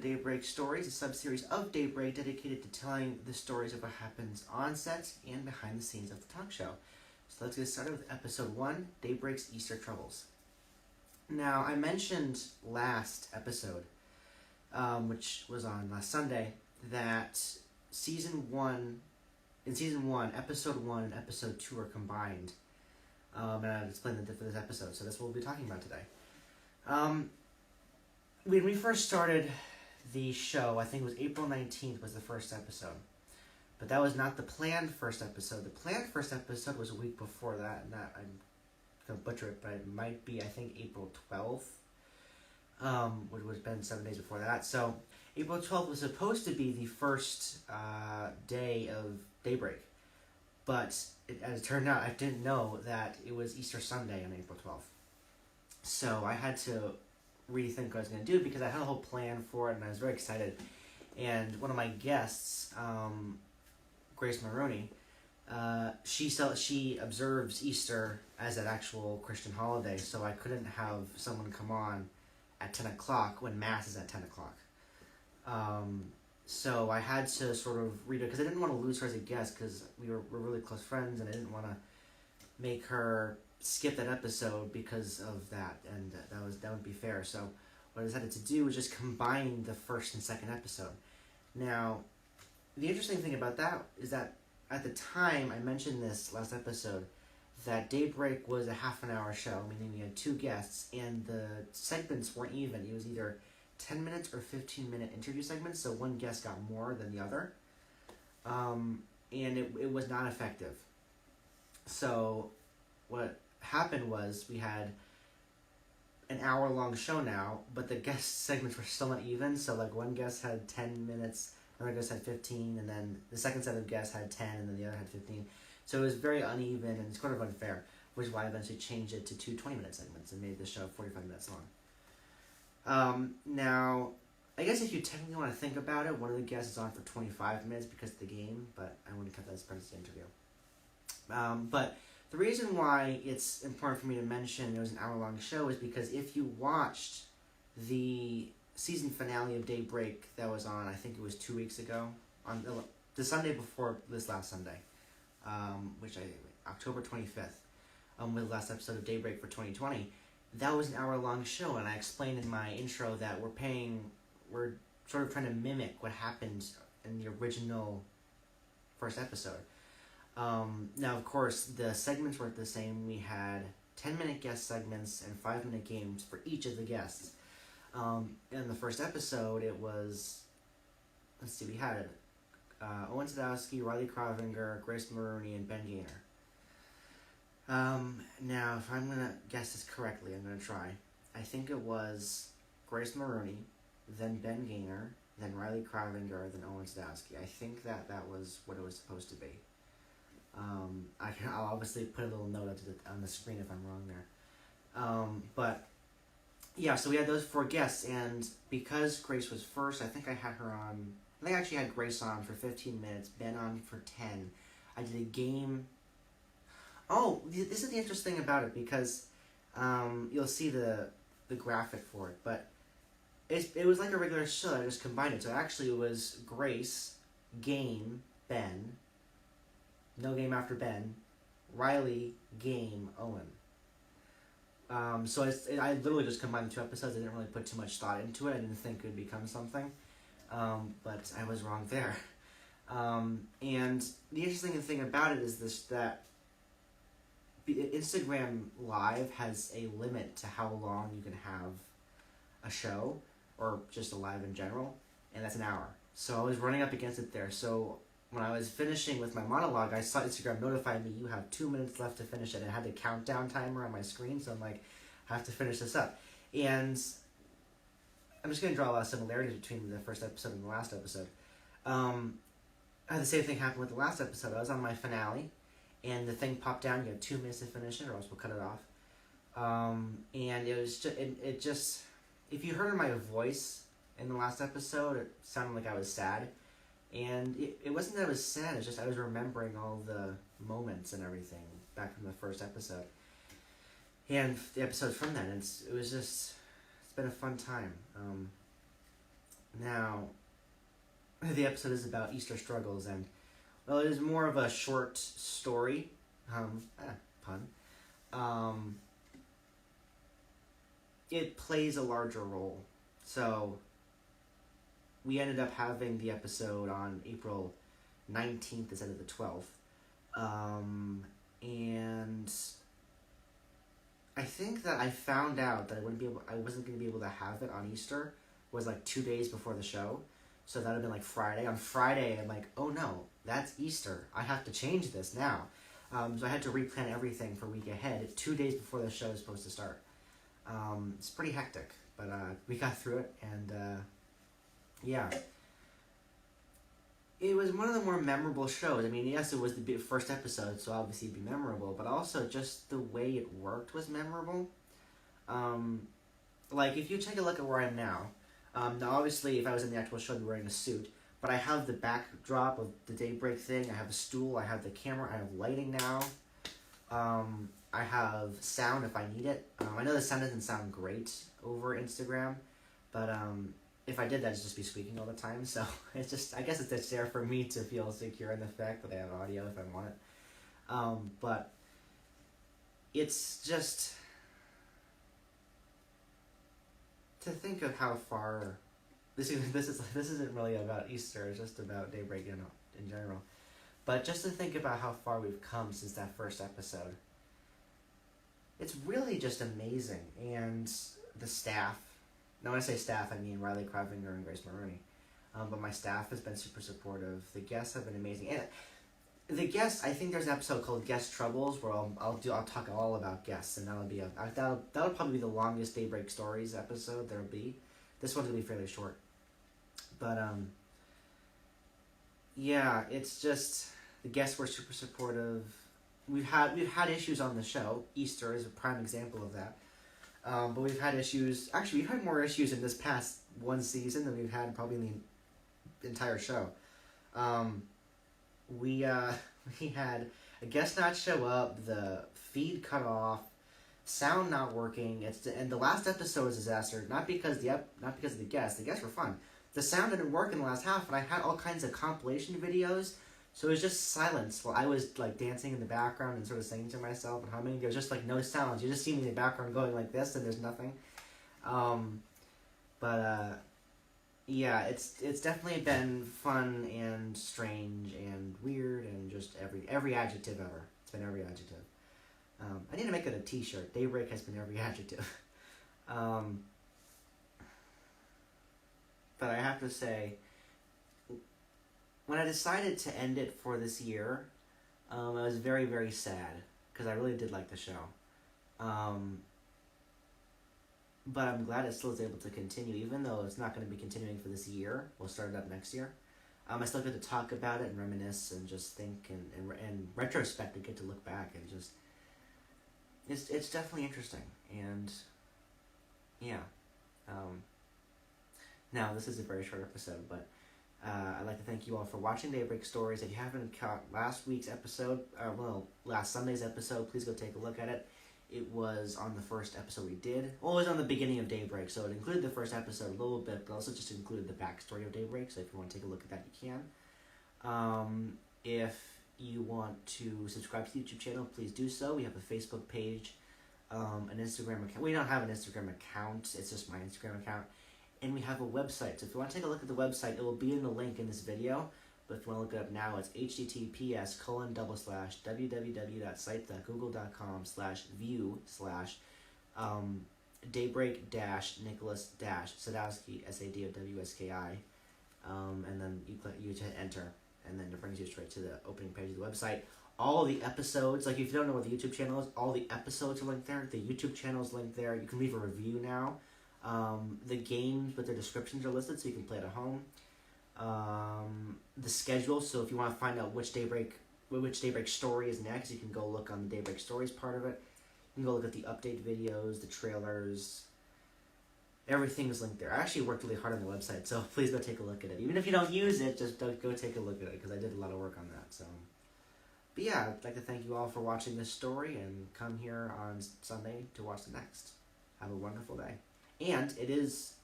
Daybreak Stories, a sub-series of Daybreak dedicated to telling the stories of what happens on set and behind the scenes of the talk show. So let's get started with episode 1, Daybreak's Easter Troubles. Now, I mentioned last episode, which was on last Sunday, that in season 1, episode 1 and episode 2 are combined. And I'll explain that for this episode, so that's what we'll be talking about today. When we first started the show, I think it was April 19th was the first episode. But that was not the planned first episode. The planned first episode was a week before that, and that, I'm going to butcher it, but it might be, I think, April 12th, which would have been 7 days before that. So April 12th was supposed to be the first day of Daybreak. But as it turned out, I didn't know that it was Easter Sunday on April 12th. So I had to rethink what I was going to do because I had a whole plan for it and I was very excited. And one of my guests, Grace Maroney, she observes Easter as an actual Christian holiday, so I couldn't have someone come on at 10 o'clock when Mass is at 10 o'clock. So I had to sort of read it because I didn't want to lose her as a guest because we're really close friends and I didn't want to make her skip that episode because of that, and that wouldn't be fair. So what I decided to do was just combine the first and second episode. Now, the interesting thing about that is that at the time, I mentioned this last episode, that Daybreak was a half an hour show, meaning we had 2 guests, and the segments weren't even. It was either 10 minutes or 15-minute interview segments, so one guest got more than the other, and it was not effective. So what happened was we had an hour-long show now, but the guest segments were still not even, so like one guest had 10 minutes, another guest had 15, and then the second set of guests had 10, and then the other had 15. So it was very uneven, and it's kind of unfair, which is why I eventually changed it to 2 20-minute segments and made the show 45 minutes long. Now, I guess if you technically want to think about it, one of the guests is on for 25 minutes because of the game, but I wouldn't cut that as part of the interview. But the reason why it's important for me to mention it was an hour-long show is because if you watched the season finale of Daybreak that was on, I think it was 2 weeks ago, on the Sunday before this last Sunday, October 25th, with the last episode of Daybreak for 2020, that was an hour-long show, and I explained in my intro that we're sort of trying to mimic what happened in the original first episode. Now, of course, the segments weren't the same. We had 10-minute guest segments and 5-minute games for each of the guests. In the first episode, it was, we had Owen Sadowski, Riley Kravinger, Grace Maroney, and Ben Gaynor. Now, if I'm going to guess this correctly, I'm going to try. I think it was Grace Maroney, then Ben Gaynor, then Riley Kravinger, then Owen Sadowski. I think that was what it was supposed to be. I'll obviously put a little note on the screen if I'm wrong there. But, yeah, so we had those 4 guests, and because Grace was first, I think I actually had Grace on for 15 minutes, Ben on for 10. I did a game. Oh, this is the interesting thing about it, because you'll see the graphic for it, but it was like a regular show. I just combined it. So actually it was Grace, Game, Ben, no game after Ben, Riley, Game, Owen. So I literally just combined the 2 episodes. I didn't really put too much thought into it. I didn't think it would become something. But I was wrong there. And the interesting thing about it is that Instagram Live has a limit to how long you can have a show, or just a live in general, and that's an hour. So I was running up against it there. So when I was finishing with my monologue, I saw Instagram notify me, you have 2 minutes left to finish it. It had the countdown timer on my screen, so I'm like, I have to finish this up. And I'm just going to draw a lot of similarities between the first episode and the last episode. I had the same thing happen with the last episode. I was on my finale, and the thing popped down. You have 2 minutes to finish it, or else we'll cut it off. And it was just, if you heard my voice in the last episode, it sounded like I was sad. And it wasn't that I was sad, it's just I was remembering all the moments and everything back from the first episode. And the episodes from then, it's been a fun time. Now, the episode is about Easter struggles, and well, it is more of a short story. Pun. It plays a larger role. So, we ended up having the episode on April 19th instead of the 12th. And I think that I found out that I wasn't going to be able to have it on Easter was like 2 days before the show. So that would have been like Friday. On Friday, I'm like, oh no, that's Easter. I have to change this now. So I had to replan everything for a week ahead, 2 days before the show is supposed to start. It's pretty hectic, but we got through it, and yeah. It was one of the more memorable shows. I mean, yes, it was the first episode, so obviously it'd be memorable, but also just the way it worked was memorable. Like, if you take a look at where I am now, now obviously if I was in the actual show, I'd be wearing a suit, but I have the backdrop of the Daybreak thing, I have a stool, I have the camera, I have lighting now, I have sound if I need it. I know the sound doesn't sound great over Instagram, but if I did that, it'd just be squeaking all the time, so it's just, I guess it's just there for me to feel secure in the fact that I have audio if I want it. But it's just to think of how far this isn't really about Easter, it's just about Daybreak in general. But just to think about how far we've come since that first episode, it's really just amazing. And the staff, now when I say staff, I mean Riley Kravinger and Grace Maroney. But my staff has been super supportive. The guests have been amazing. And the guests, I think there's an episode called Guest Troubles where I'll talk all about guests, and that'll probably be the longest Daybreak Stories episode there'll be. This one's gonna be fairly short. But yeah, it's just the guests were super supportive. We've had issues on the show. Easter is a prime example of that. But we've had issues. Actually, we've had more issues in this past one season than we've had probably in the entire show. We had a guest not show up, the feed cut off, sound not working. And the last episode was a disaster. Not because of the guests. The guests were fun. The sound didn't work in the last half, and I had all kinds of compilation videos. So it was just silence while I was like dancing in the background and sort of singing to myself and humming. There was just like no sounds. You just see me in the background going like this, and there's nothing. Yeah, it's definitely been fun and strange and weird and just every adjective ever. It's been every adjective. I need to make it a T-shirt. Daybreak has been every adjective. But I have to say, when I decided to end it for this year, I was very, very sad because I really did like the show. But I'm glad it still is able to continue, even though it's not going to be continuing for this year. We'll start it up next year. I still get to talk about it and reminisce and just think and retrospect and get to look back and just it's definitely interesting. And yeah. Now this is a very short episode, but I'd like to thank you all for watching Daybreak Stories. If you haven't caught last week's episode, last Sunday's episode, please go take a look at it. It was on the first episode we did. Well, it was on the beginning of Daybreak, so it included the first episode a little bit, but also just included the backstory of Daybreak, so if you want to take a look at that, you can. If you want to subscribe to the YouTube channel, please do so. We have a Facebook page, an Instagram account. We don't have an Instagram account, it's just my Instagram account. And we have a website, so if you want to take a look at the website, it will be in the link in this video. But if you want to look it up now, it's https://www.site.google.com/view/Daybreak-Nicholas-Sadowski, Sadowski, and then you hit enter, and then it brings you straight to the opening page of the website. All the episodes, like if you don't know what the YouTube channel is, all the episodes are linked there. The YouTube channel is linked there. You can leave a review now. The games with their descriptions are listed, so you can play it at home. The schedule, so if you want to find out which Daybreak story is next, you can go look on the Daybreak Stories part of it. You can go look at the update videos, the trailers. Everything is linked there. I actually worked really hard on the website, so please go take a look at it. Even if you don't use it, just go take a look at it, because I did a lot of work on that. So, but yeah, I'd like to thank you all for watching this story, and come here on Sunday to watch the next. Have a wonderful day. And it is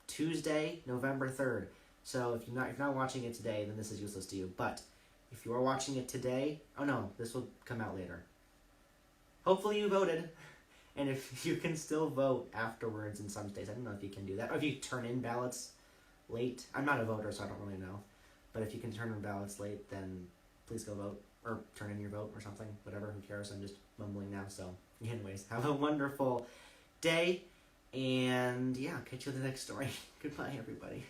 Tuesday, November 3rd. So if you're not watching it today, then this is useless to you. But if you are watching it today, oh no, this will come out later. Hopefully you voted. And if you can still vote afterwards in some states, I don't know if you can do that. Or if you turn in ballots late. I'm not a voter, so I don't really know. But if you can turn in ballots late, then please go vote. Or turn in your vote or something. Whatever, who cares? I'm just mumbling now. So anyways, have a wonderful day. And yeah, I'll catch you in the next story. Goodbye, everybody.